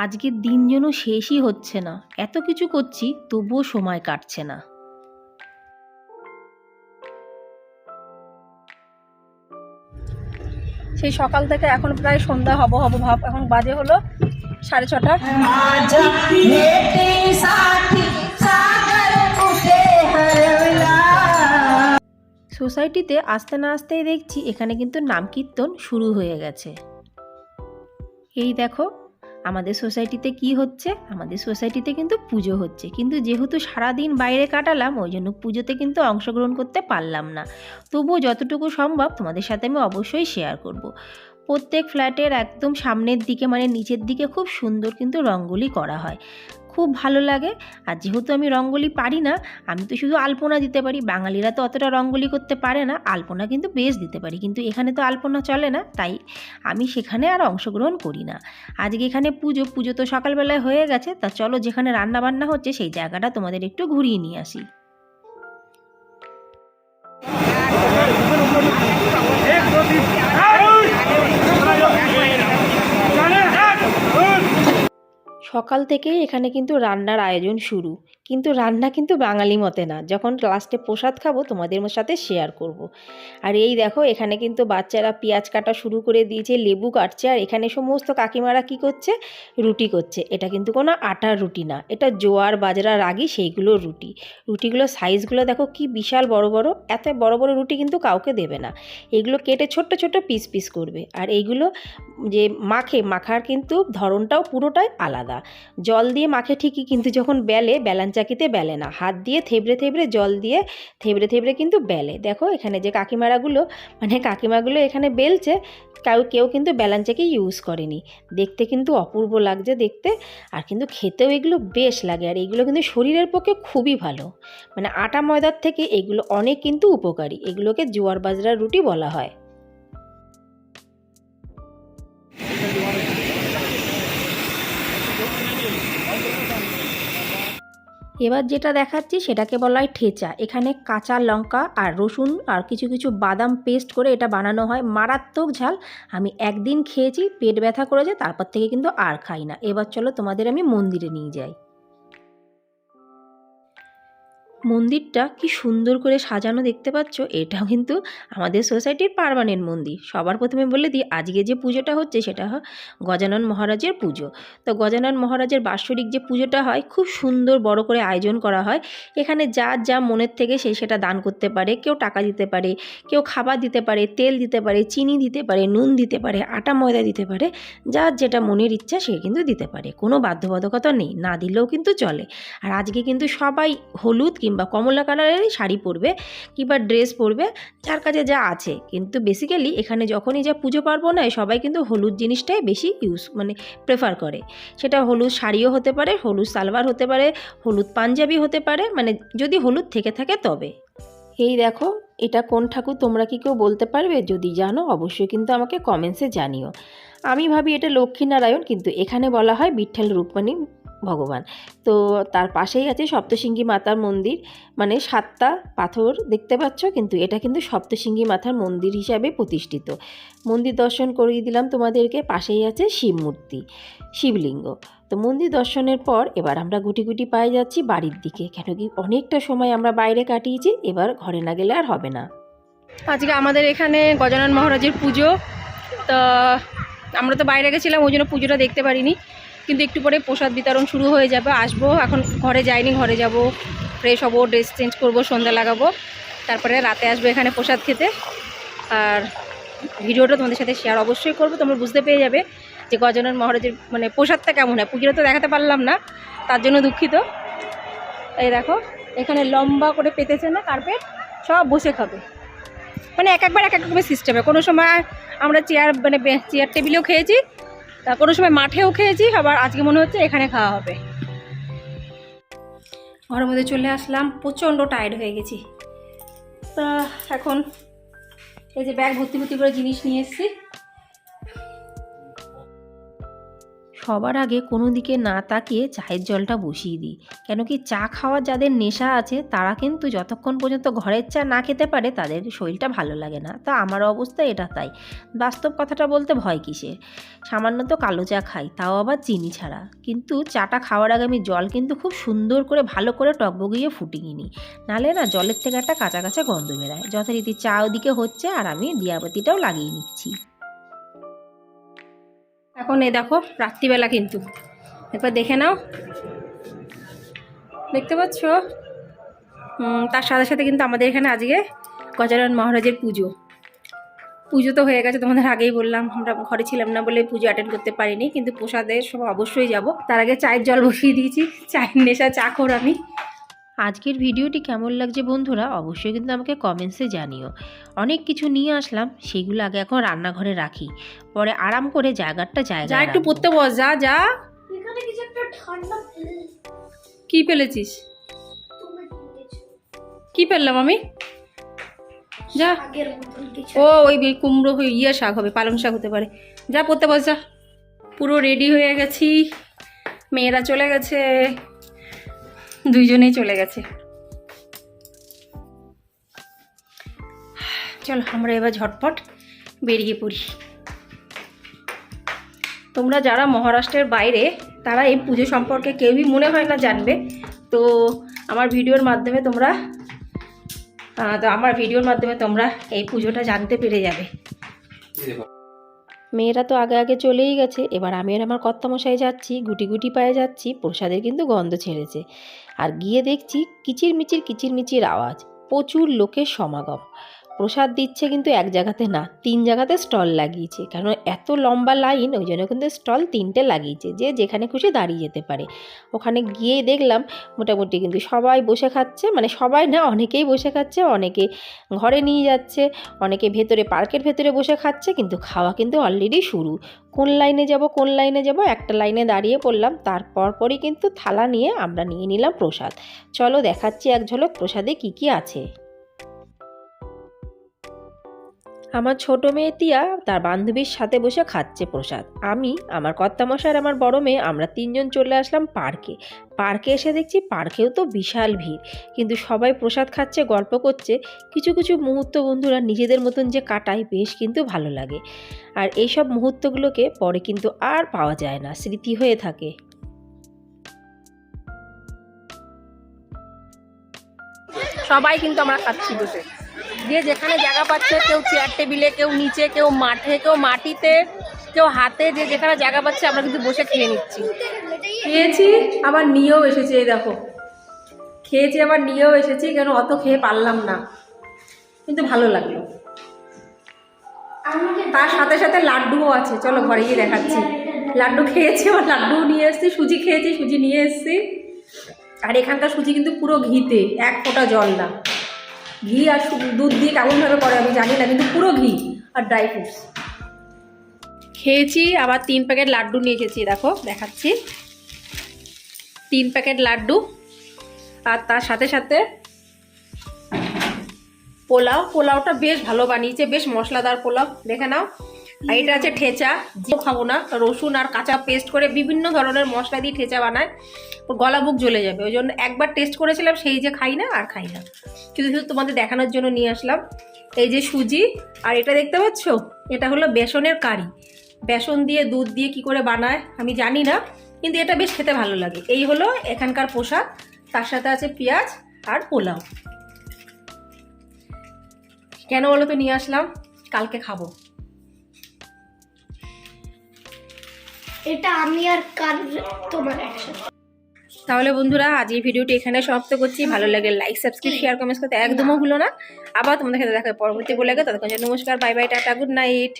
আজকের দিন যেন শেষই হচ্ছে না, এত কিছু করছি তবুও সময় কাটছে না। সেই সকাল থেকে এখন প্রায় সন্ধ্যা হব হব ভাব, এখন বাজে হলো 6:30। সোসাইটিতে আসতে না আসতেই দেখছি এখানে কিন্তু নাম কীর্তন শুরু হয়ে গেছে। এই দেখো আমাদের সোসাইটিতে কি হচ্ছে, আমাদের সোসাইটিতে কিন্তু পুজো হচ্ছে, কিন্তু যেহেতু সারাদিন বাইরে কাটালাম ওই জন্য পুজোতে কিন্তু অংশগ্রহণ করতে পারলাম না। তবুও যতটুকু সম্ভব তোমাদের সাথে আমি অবশ্যই শেয়ার করব। প্রত্যেক ফ্ল্যাটের একদম সামনের দিকে মানে নিচের দিকে খুব সুন্দর কিন্তু রঙ্গোলি করা হয়, খুব ভালো লাগে। আর যেহেতু আমি রঙ্গোলি পারি না, আমি তো শুধু আলপনা দিতে পারি, বাঙালিরা তো অতটা রঙ্গোলি করতে পারে না, আলপনা কিন্তু বেশ দিতে পারি, কিন্তু এখানে তো আলপনা চলে না, তাই আমি সেখানে আর অংশগ্রহণ করি না। আজকে এখানে পুজো তো সকালবেলায় হয়ে গেছে, তা চলো যেখানে রান্না বান্না হচ্ছে সেই জায়গাটা তোমাদের একটু ঘুরিয়ে নিয়ে আসি। সকাল থেকেই এখানে কিন্তু রান্নার আয়োজন শুরু, কিন্তু রান্না কিন্তু বাঙালি মতে না, যখন লাস্টে প্রসাদ খাবো তোমাদের সাথে শেয়ার করব। আর এই দেখো এখানে কিন্তু বাচ্চারা পেঁয়াজ কাটা শুরু করে দিয়েছে, লেবু কাটছে, আর এখানে সমস্ত কাকিমারা কি করছে, রুটি করছে। এটা কিন্তু কোনো আটার রুটি না, এটা জোয়ার বাজরা রাগি সেইগুলোর রুটি। রুটিগুলোর সাইজগুলো দেখো কি বিশাল বড় বড়, এত বড় বড় রুটি কিন্তু কাউকে দেবে না, এগুলো কেটে ছোট্ট ছোট্ট পিস পিস করবে। আর এইগুলো যে মাখার কিন্তু ধরনটাও পুরোটাই আলাদা, জল দিয়ে মাখে ঠিকই, কিন্তু যখন বেলে বেলান চাকিতে বেলে না, হাত দিয়ে থেবড়ে থেবড়ে জল দিয়ে থেবড়ে থেবড়ে কিন্তু বেলে। দেখো এখানে যে কাকিমাগুলো এখানে বেলছে, কেউ কিন্তু বেলান চাকি ইউজ করেনি। দেখতে কিন্তু অপূর্ব লাগছে দেখতে, আর কিন্তু খেতেও এগুলো বেশ লাগে। আর এগুলো কিন্তু শরীরের পক্ষে খুবই ভালো, মানে আটা ময়দার থেকে এগুলো অনেক কিন্তু উপকারী, এগুলোকে জোয়ার বাজরার রুটি বলা হয়। এবার যেটা দেখাচ্ছি সেটাকে বলা হয় ঠেচা। এখানে কাঁচা লঙ্কা আর রসুন আর কিছু কিছু বাদাম পেস্ট করে এটা বানানো হয়, মারাত্মক ঝাল। আমি একদিন খেয়েছি, পেট ব্যথা করেছে, তারপর থেকে কিন্তু আর খাই না। এবার চলো তোমাদের আমি মন্দিরে নিয়ে যাই। মন্দিরটা কি সুন্দর করে সাজানো দেখতে পাচ্ছ, এটাও কিন্তু আমাদের সোসাইটির পার্মানেন্ট মন্দির। সবার প্রথমে বলে দিই আজকে যে পুজোটা হচ্ছে সেটা গজানন মহারাজের পুজো। তো গজানন মহারাজের বাৎসরিক যে পুজোটা হয় খুব সুন্দর বড় করে আয়োজন করা হয়। এখানে যার যা মনের থেকে সেটা দান করতে পারে, কেউ টাকা দিতে পারে, কেউ খাবার দিতে পারে, তেল দিতে পারে, চিনি দিতে পারে, নুন দিতে পারে, আটা ময়দা দিতে পারে, যার যেটা মনের ইচ্ছা সে কিন্তু দিতে পারে, কোনো বাধ্যবাধকতা নেই, না দিলেও কিন্তু চলে। আর আজকে কিন্তু সবাই হলুদ কিংবা কমলা কালারেরই শাড়ি পরবে কিংবা ড্রেস পরবে, যার কাছে যা আছে। কিন্তু বেসিক্যালি এখানে যখনই যা পুজো পার্বণ হয় সবাই কিন্তু হলুদ জিনিসটাই বেশি প্রেফার করে। সেটা হলুদ শাড়িও হতে পারে, হলুদ সালোয়ার হতে পারে, হলুদ পাঞ্জাবি হতে পারে, মানে যদি হলুদ থেকে থাকে তবে। এই দেখো এটা কোন ঠাকুর তোমরা কি কেউ বলতে পারবে? যদি জানো অবশ্যই কিন্তু আমাকে কমেন্টসে জানিও। আমি ভাবি এটা লক্ষ্মীনারায়ণ, কিন্তু এখানে বলা হয় বিঠ্ঠল রুক্মিণী ভগবান। তো তার পাশেই আছে সপ্তশৃঙ্গী মাতার মন্দির, মানে 7টা পাথর দেখতে পাচ্ছ, কিন্তু এটা কিন্তু সপ্তশৃঙ্গী মাতার মন্দির হিসাবে প্রতিষ্ঠিত। মন্দির দর্শন করিয়ে দিলাম তোমাদেরকে, পাশেই আছে শিব মূর্তি, শিবলিঙ্গ। তো মন্দির দর্শনের পর এবার আমরা গুটি গুটি পায়ে যাচ্ছি বাড়ির দিকে, কেন কি অনেকটা সময় আমরা বাইরে কাটিয়েছি, এবার ঘরে না গেলে আর হবে না। আজকে আমাদের এখানে গজানন মহারাজের পুজো, তা আমরা তো বাইরে গেছিলাম ওই জন্য পুজোটা দেখতে পারিনি, কিন্তু একটু পরে প্রসাদ বিতরণ শুরু হয়ে যাবে, আসবো। এখন ঘরে যাইনি, ঘরে যাব, ফ্রেশ হবো, ড্রেস চেঞ্জ করবো, সন্ধ্যা লাগাবো, তারপরে রাতে আসবো এখানে প্রসাদ খেতে। আর ভিডিওটা তোমাদের সাথে শেয়ার অবশ্যই করবো, তোমরা বুঝতে পেরে যাবে যে গজানন মহারাজের মানে প্রসাদটা কেমন হয়। পুজোটা তো দেখাতে পারলাম না, তার জন্য দুঃখিত। এই দেখো এখানে লম্বা করে পেতেছে না কার্পেট, সব বসে খাবে, মানে এক একবার এক এক রকমের সিস্টেমে। কোনো সময় আমরা চেয়ার টেবিলেও খেয়েছি, তা কোনো সময় মাঠেও খেয়েছি, আবার আজকে মনে হচ্ছে এখানে খাওয়া হবে। ঘরের মধ্যে চলে আসলাম, প্রচণ্ড টায়ার্ড হয়ে গেছি। তা এখন এই যে ব্যাগ ভর্তি ভর্তি করে জিনিস নিয়ে এসেছি, সবার আগে কোনো দিকে না তাকিয়ে চায়ের জলটা বসিয়ে দিই, কেন কি চা খাওয়ার যাদের নেশা আছে তারা কিন্তু যতক্ষণ পর্যন্ত ঘরের চা না খেতে পারে তাদের শরীরটা ভালো লাগে না। তা আমার অবস্থা এটা তাই, বাস্তব কথাটা বলতে ভয় কিসের। সামান্য তো কালো চা খাই, তাও আবার চিনি ছাড়া, কিন্তু চাটা খাওয়ার আগে আমি জল কিন্তু খুব সুন্দর করে ভালো করে টকবগিয়ে ফুটিয়ে নিই, নাহলে না জলের থেকে একটা কাঁচা কাঁচা গন্ধ বেরায়। যথারীতি চা ওদিকে হচ্ছে আর আমি দিয়াবাতিটাও লাগিয়ে নিচ্ছি। এখন এই দেখো রাত্রিবেলা, কিন্তু একবার দেখে নাও, দেখতে পাচ্ছ? তার সাথে সাথে কিন্তু আমাদের এখানে আজকে গজানন মহারাজের পুজো তো হয়ে গেছে, তোমাদের আগেই বললাম। আমরা ঘরে ছিলাম না বলে পুজো অ্যাটেন্ড করতে পারিনি, কিন্তু প্রসাদের সব অবশ্যই যাব। তার আগে চায়ের জল বসিয়ে দিয়েছি, চায়ের নেশা চাখর আমি। আজকের ভিডিওটি কেমন লাগছে বন্ধুরা অবশ্যই কিন্তু আমাকে কমেন্টসে জানিও। অনেক কিছু নিয়ে আসলাম, সেগুলো আগে এখন রান্নাঘরে রাখি, পরে আরাম করে জায়গাটা যা একটু পড়তে বস, যা কি ফেলেছিস? কি ফেললাম আমি? যা, ও ওই কুমড়ো শাক হবে, পালং শাক হতে পারে। যা পড়তে বস, যা। পুরো রেডি হয়ে গেছি, মেয়েরা চলে গেছে, দুইজনেই চলে গেছে। চলো আমরা এবার ঝটপট বেরিয়ে পড়ি। তোমরা যারা মহারাষ্ট্রের বাইরে তারা এই পুজো সম্পর্কে কেউই মনে হয় না জানবে, তো আমার ভিডিওর মাধ্যমে তোমরা এই পুজোটা জানতে পেরে যাবে। মেয়েরা তো আগে আগে চলেই গেছে, এবার আমি আর আমার কর্তামশাই যাচ্ছি, গুটি গুটি পায়ে যাচ্ছি। প্রসাদের কিন্তু গন্ধ ছেড়েছে, আর গিয়ে দেখছি কিচিরমিচির আওয়াজ, প্রচুর লোকের সমাগম। প্রসাদ দিচ্ছে কিন্তু এক জায়গাতে না, 3 জায়গাতে স্টল লাগিয়েছে, কারণ এত লম্বা লাইন, ওই জন্য কিন্তু স্টল 3টে লাগিয়েছে, যে যেখানে খুশি দাঁড়িয়ে যেতে পারে। ওখানে গিয়ে দেখলাম মোটামুটি কিন্তু সবাই বসে খাচ্ছে, মানে সবাই না, অনেকেই বসে খাচ্ছে, অনেকে ঘরে নিয়ে যাচ্ছে, অনেকে ভেতরে পার্কের ভেতরে বসে খাচ্ছে, কিন্তু খাওয়া কিন্তু অলরেডি শুরু। কোন লাইনে যাব একটা লাইনে দাঁড়িয়ে পড়লাম, পরই কিন্তু থালা নিয়ে আমরা নিয়ে নিলাম প্রসাদ। চলো দেখাচ্ছি এক ঝলক প্রসাদে কি কি আছে। আমার ছোট মেয়ে তিয়া তার বান্ধবীর সাথে বসে খাচ্ছে প্রসাদ। আমি, আমার কর্তামশাই আর আমার বড় মেয়ে, আমরা 3 জন চলে আসলাম পার্কে এসে দেখছি পার্কেও তো বিশাল ভিড়, কিন্তু সবাই প্রসাদ খাচ্ছে, গল্প করছে। কিছু মুহূর্ত বন্ধুরা নিজেদের মতন যে কাটায়, বেশ কিন্তু ভালো লাগে। আর এইসব মুহূর্তগুলোকে পরে কিন্তু আর পাওয়া যায় না, স্মৃতি হয়ে থাকে। সবাই কিন্তু আমরা খাচ্ছি বসে, যে যেখানে জায়গা পাচ্ছে, কেউ চেয়ার টেবিলে, কেউ নিচে, কেউ মাঠে, কেউ মাটিতে, কেউ হাতে, যে যেখানে জায়গা পাচ্ছে আমরা কিন্তু বসে খেয়ে নিচ্ছি। খেয়েছি আবার নিয়েও এসেছি, এই দেখো খেয়েছি আবার নিয়েও এসেছি, কেন অত খেয়ে পারলাম না, কিন্তু ভালো লাগলো। তার সাথে সাথে লাড্ডুও আছে, চলো ঘরে গিয়ে দেখাচ্ছি। লাড্ডু খেয়েছি, আবার লাড্ডুও নিয়ে এসেছি, সুজি খেয়েছি, সুজি নিয়ে এসেছি। আর এখানকার সুজি কিন্তু পুরো ঘিতে, এক ফোঁটা জল না। ঘি আর দুধ দিয়ে কেমনভাবে করে আমি জানি না, কিন্তু পুরো ঘি আর ড্রাই ফ্রুটস খেয়েছি। আবার 3 প্যাকেট লাড্ডু নিয়ে এসেছি, দেখো দেখাচ্ছি, 3 প্যাকেট লাড্ডু। আর তার সাথে সাথে পোলাওটা বেশ ভালো বানিয়েছে, বেশ মশলাদার পোলাও, দেখে নাও। আর এটা আছে ঠেচা, যে খাবো না, রসুন আর কাঁচা পেস্ট করে বিভিন্ন ধরনের মশলা দিয়ে ঠেচা বানায়, গলা বুক জ্বলে যাবে, ওই জন্য একবার টেস্ট করেছিলাম, সেই যে খাই না, শুধু তোমাদের দেখানোর জন্য নিয়ে আসলাম। এই যে সুজি, আর এটা দেখতে পাচ্ছ, এটা হলো বেসনের কারি, বেসন দিয়ে দুধ দিয়ে কি করে বানায় আমি জানি না, কিন্তু এটা বেশ খেতে ভালো লাগে। এই হলো এখানকার প্রসাদ, তার সাথে আছে পেঁয়াজ আর পোলাও। কেন বলো তো নিয়ে আসলাম, কালকে খাবো। এটা আমি আর কার তোমার একসাথে। তাহলে বন্ধুরা আজ এই ভিডিওটি এখানে সমাপ্ত করছি। ভালো লাগে লাইক, সাবস্ক্রাইব, শেয়ার, কমেন্টস করতে একদমও ভুলো না। আবার তোমাদের সাথে দেখা পরবর্তী বলে, ততক্ষণ নমস্কার, bye bye, tata, good night.